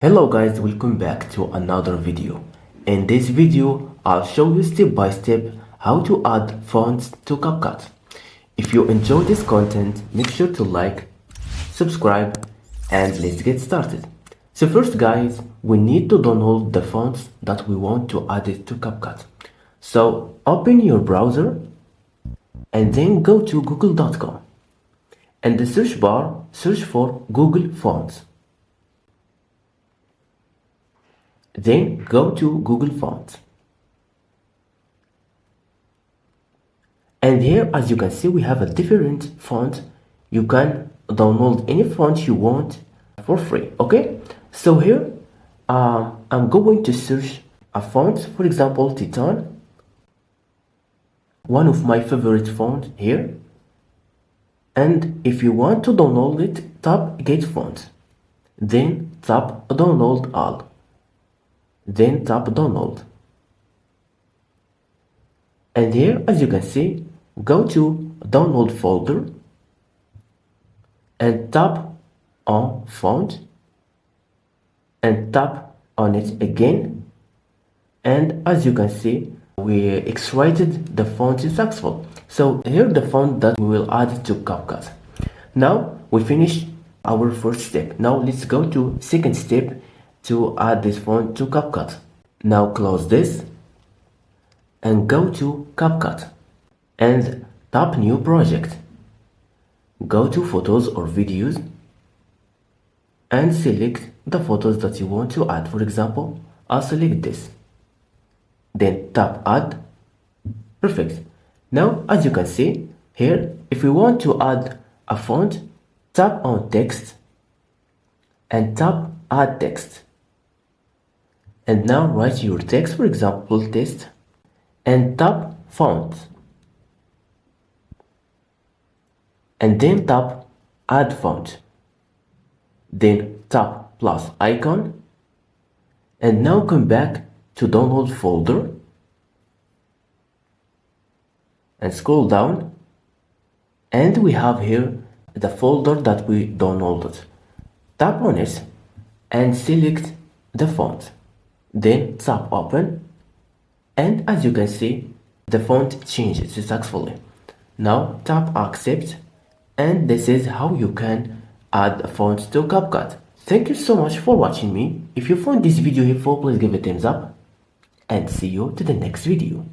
Hello guys, welcome back to another video. In this video, I'll show you step by step how to add fonts to CapCut. If you enjoy this content, make sure to like, subscribe, and let's get started. So first guys, we need to download the fonts that we want to add it to CapCut. So open your browser and then go to google.com. And the search bar, search for Google Fonts. Then go to Google Fonts. And here, as you can see, we have a different font. You can download any font you want for free, okay? So here, I'm going to search a font, for example, Titan. One of my favorite fonts here. And if you want to download it, tap Get Font. Then tap Download All. Then tap download. And here, as you can see, go to download folder and tap on font and tap on it again. And as you can see, we extracted the font successful. So here the font that we will add to CapCut. Now we finished our first step. Now let's go to second step to add this font to CapCut. Now close this and go to CapCut and tap New Project. Go to Photos or Videos and select the photos that you want to add. For example, I'll select this. Then tap Add. Perfect. Now, as you can see here, if you want to add a font, tap on Text and tap Add Text. And now write your text, for example, test, and tap font. And then tap add font. Then tap plus icon. And now come back to download folder. And scroll down. And we have here the folder that we downloaded. Tap on it and select the font. Then tap open, and as you can see, the font changed successfully. Now tap accept, and this is how you can add a font to CapCut. Thank you so much for watching me. If you found this video helpful, please give it a thumbs up, and see you to the next video.